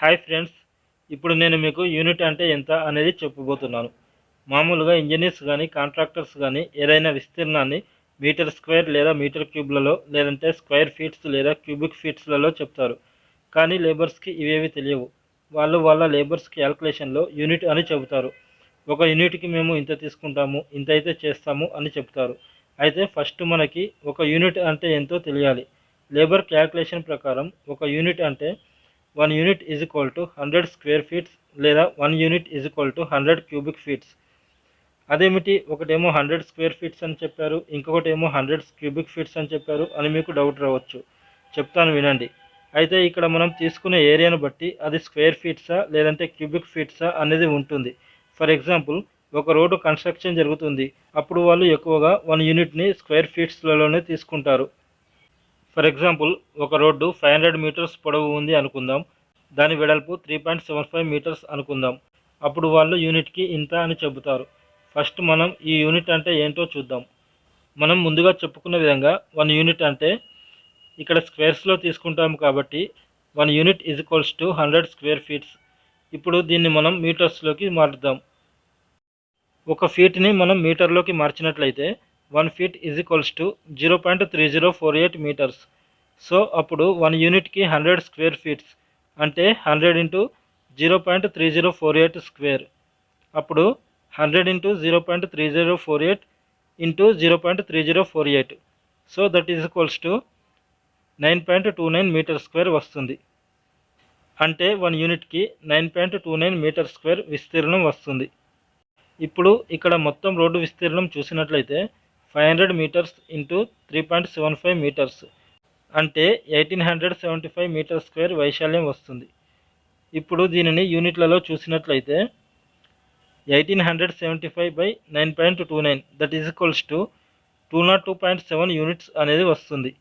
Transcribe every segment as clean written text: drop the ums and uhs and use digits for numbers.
Hi friends, ఇప్పుడు నేను మీకు యూనిట్ అంటే ఎంత అనేది చెప్పబోతున్నాను. మామూలుగా ఇంజనీర్స్ కానీ కాంట్రాక్టర్స్ కానీ ఏదైనా విస్తీర్ణాన్ని మీటర్ స్క్వేర్ లేదా మీటర్ క్యూబ్లలో లేదంటే స్క్వేర్ ఫీట్స్ లేదా క్యూబిక్ ఫీట్స్లలో చెప్తారు. కానీ లేబర్స్కి ఇవేవి తెలియవు. వాళ్ళు వాళ్ళ లేబర్స్ క్యాల్కులేషన్లో యూనిట్ అని చెబుతారు. ఒక యూనిట్కి మేము ఇంత తీసుకుంటాము, ఇంత అయితే చేస్తాము అని చెప్తారు. అయితే ఫస్ట్ మనకి ఒక యూనిట్ అంటే ఎంతో తెలియాలి. లేబర్ క్యాల్కులేషన్ ప్రకారం ఒక యూనిట్ అంటే 1 unit is equal to 100 square feets లేదా 1 unit is equal to 100 cubic feets. అదేమిటి, ఒకటేమో 100 స్క్వేర్ ఫీట్స్ అని చెప్పారు, ఇంకొకటేమో 100 క్యూబిక్ ఫీట్స్ అని చెప్పారు అని మీకు డౌట్ రావచ్చు. చెప్తాను వినండి. అయితే ఇక్కడ మనం తీసుకునే ఏరియాను బట్టి అది స్క్వేర్ ఫీట్సా లేదంటే క్యూబిక్ ఫీట్సా అనేది ఉంటుంది. ఫర్ ఎగ్జాంపుల్, ఒక రోడ్డు కన్స్ట్రక్షన్ జరుగుతుంది. అప్పుడు వాళ్ళు ఎక్కువగా 1 యూనిట్ని స్క్వేర్ ఫీట్స్లలోనే తీసుకుంటారు. ఫర్ ఎగ్జాంపుల్, ఒక రోడ్డు 500 మీటర్స్ పొడవు ఉంది అనుకుందాం. దాని వెడల్పు 3.75 మీటర్స్ అనుకుందాం. అప్పుడు వాళ్ళు యూనిట్కి ఇంత అని చెబుతారు. ఫస్ట్ మనం ఈ యూనిట్ అంటే ఏంటో చూద్దాం. మనం ముందుగా చెప్పుకున్న విధంగా 1 యూనిట్ అంటే ఇక్కడ స్క్వేర్స్లో తీసుకుంటాము కాబట్టి 1 unit is equals to 100 square feets. ఇప్పుడు దీన్ని మనం మీటర్స్లోకి మారుద్దాం. ఒక ఫీట్ని మనం మీటర్లోకి మార్చినట్లయితే 1 feet is equals to 0.3048 metres. So అప్పుడు 1 యూనిట్కి 100 స్క్వేర్ ఫీట్స్ అంటే 100 ఇంటూ 0.3048 స్క్వేర్. అప్పుడు 100 into 0.3048 into 0.3048. So that is equals to 9.29 metre square వస్తుంది. అంటే 1 యూనిట్కి 9.29 మీటర్ స్క్వేర్ విస్తీర్ణం వస్తుంది. ఇప్పుడు ఇక్కడ మొత్తం రోడ్డు విస్తీర్ణం చూసినట్లయితే 500 మీటర్స్ ఇంటూ 3.75 మీటర్స్ అంటే 1875 మీటర్ స్క్వేర్ వైశాల్యం వస్తుంది. ఇప్పుడు దీనిని యూనిట్లలో చూసినట్లయితే 1875 by 9.29 that is equals to 202.7 units అనేది వస్తుంది.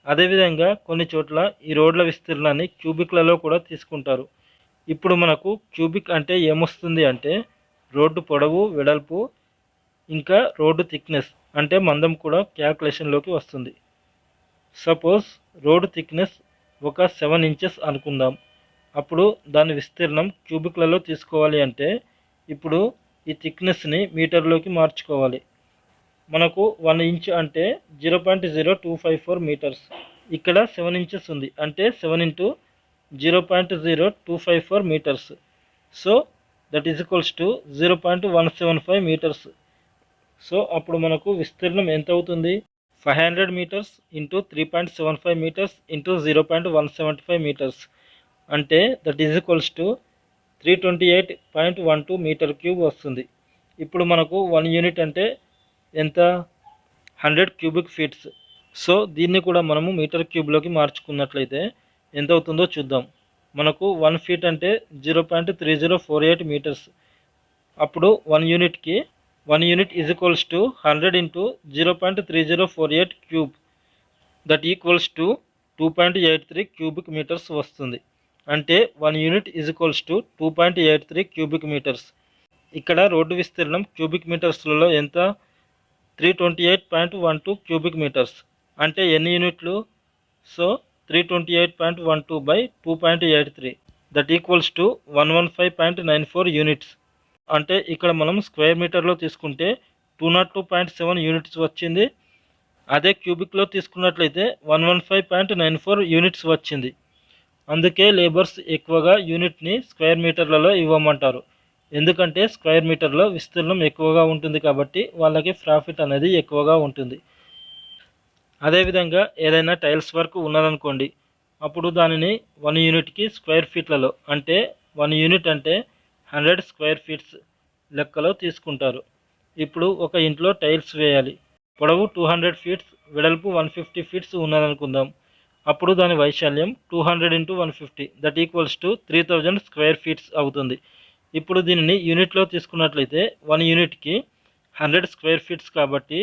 అదేవిధంగా కొన్ని చోట్ల ఈ రోడ్ల విస్తీర్ణాన్ని క్యూబిక్లలో కూడా తీసుకుంటారు. ఇప్పుడు మనకు క్యూబిక్ అంటే ఏమొస్తుంది అంటే రోడ్డు పొడవు, వెడల్పు, ఇంకా రోడ్డు థిక్నెస్ అంటే మందం కూడా క్యాల్కులేషన్లోకి వస్తుంది. సపోజ్ రోడ్డు థిక్నెస్ ఒక 7 ఇంచెస్ అనుకుందాం. అప్పుడు దాని విస్తీర్ణం క్యూబిక్లలో తీసుకోవాలి అంటే ఇప్పుడు ఈ థిక్నెస్ని మీటర్లోకి మార్చుకోవాలి. మనకు 1 ఇంచ్ అంటే 0.0254 మీటర్స్. ఇక్కడ 7 ఇంచెస్ ఉంది అంటే 7 into 0.0254 metres. So that is equals to 0.175 metres. So అప్పుడు మనకు విస్తీర్ణం ఎంత అవుతుంది? 500 metres into 3.75 metres into 0.175 metres అంటే that is equals to 328.12 metre cube వస్తుంది. ఇప్పుడు మనకు 1 యూనిట్ అంటే ఎంత? 100 క్యూబిక్ ఫీట్స్. సో దీన్ని కూడా మనము మీటర్ క్యూబ్లోకి మార్చుకున్నట్లయితే ఎంత అవుతుందో చూద్దాం. మనకు 1 ఫీట్ అంటే 0.3048 మీటర్స్. అప్పుడు 1 యూనిట్కి 1 unit is equals to 100 into 0.3048 cube that equals to 2.83 cubic metres వస్తుంది. అంటే 1 unit is equals to 2.83 cubic metres. ఇక్కడ రోడ్డు విస్తీర్ణం క్యూబిక్ మీటర్స్లలో ఎంత? 328.12 క్యూబిక్ మీటర్స్. అంటే ఎన్ని యూనిట్లు? So 328.12 by 2.83 that equals to 115.94 units. అంటే ఇక్కడ మనం స్క్వేర్ మీటర్లో తీసుకుంటే 202.7 యూనిట్స్ వచ్చింది. అదే క్యూబిక్లో తీసుకున్నట్లయితే 115.94 యూనిట్స్ వచ్చింది. అందుకే లేబర్స్ ఎక్కువగా యూనిట్ని స్క్వేర్ మీటర్లలో ఇవ్వమంటారు. ఎందుకంటే స్క్వేర్ మీటర్లో విస్తీర్ణం ఎక్కువగా ఉంటుంది కాబట్టి వాళ్ళకి ప్రాఫిట్ అనేది ఎక్కువగా ఉంటుంది. అదేవిధంగా ఏదైనా టైల్స్ వర్క్ ఉన్నదనుకోండి, అప్పుడు దానిని 1 యూనిట్కి స్క్వేర్ ఫీట్లలో అంటే 1 యూనిట్ అంటే 100 స్క్వేర్ ఫీట్స్ లెక్కలో తీసుకుంటారు. ఇప్పుడు ఒక ఇంట్లో టైల్స్ వేయాలి. పొడవు 200 ఫీట్స్, వెడల్పు 150 ఫీట్స్ ఉన్నదనుకుందాం. అప్పుడు దాని వైశాల్యం 200 into 150 that equals to 3000 square feets అవుతుంది. ఇప్పుడు దీనిని యూనిట్లో తీసుకున్నట్లయితే 1 యూనిట్కి 100 స్క్వేర్ ఫీట్స్ కాబట్టి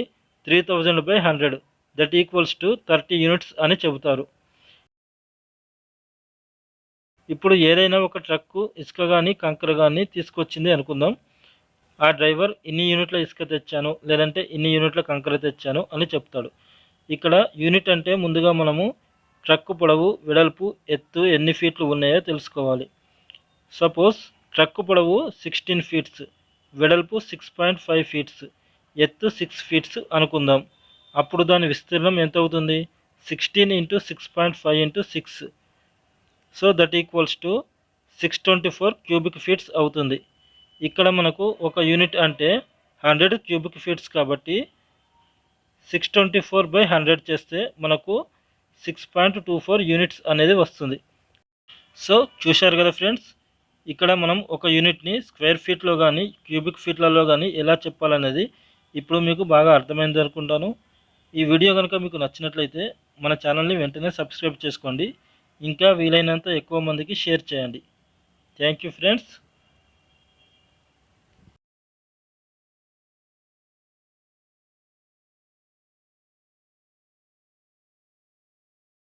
3000 by 100 that equals to 30 units అని చెబుతారు. ఇప్పుడు ఏదైనా ఒక ట్రక్కు ఇసుక కానీ కంకర కానీ తీసుకొచ్చింది అనుకుందాం. ఆ డ్రైవర్ ఇన్ని యూనిట్ల ఇసుక తెచ్చాను లేదంటే ఇన్ని యూనిట్ల కంకర తెచ్చాను అని చెప్తాడు. ఇక్కడ యూనిట్ అంటే ముందుగా మనము ట్రక్కు పొడవు, వెడల్పు, ఎత్తు ఎన్ని ఫీట్లు ఉన్నాయో తెలుసుకోవాలి. సపోజ్ ట్రక్ పొడవు 16 ఫీట్స్, వెడల్పు 6.5 ఫీట్స్, ఎత్తు 6 ఫీట్స్ అనుకుందాం. అప్పుడు దాని విస్తీర్ణం ఎంత అవుతుంది? 16 into 6.5 into 6. So that equals to 624 cubic feets అవుతుంది. ఇక్కడ మనకు ఒక యూనిట్ అంటే 100 క్యూబిక్ ఫీట్స్ కాబట్టి 624/100 చేస్తే మనకు 6.24 యూనిట్స్ అనేది వస్తుంది. సో చూశారు కదా ఫ్రెండ్స్, ఇక్కడ మనం ఒక యూనిట్ని స్క్వేర్ ఫీట్లో కానీ క్యూబిక్ ఫీట్లలో కానీ ఎలా చెప్పాలనేది ఇప్పుడు మీకు బాగా అర్థమైంది అనుకుంటాను. ఈ వీడియో కనుక మీకు నచ్చినట్లయితే మన ఛానల్ని వెంటనే సబ్స్క్రైబ్ చేసుకోండి. ఇంకా వీలైనంత ఎక్కువ మందికి షేర్ చేయండి. Thank you friends.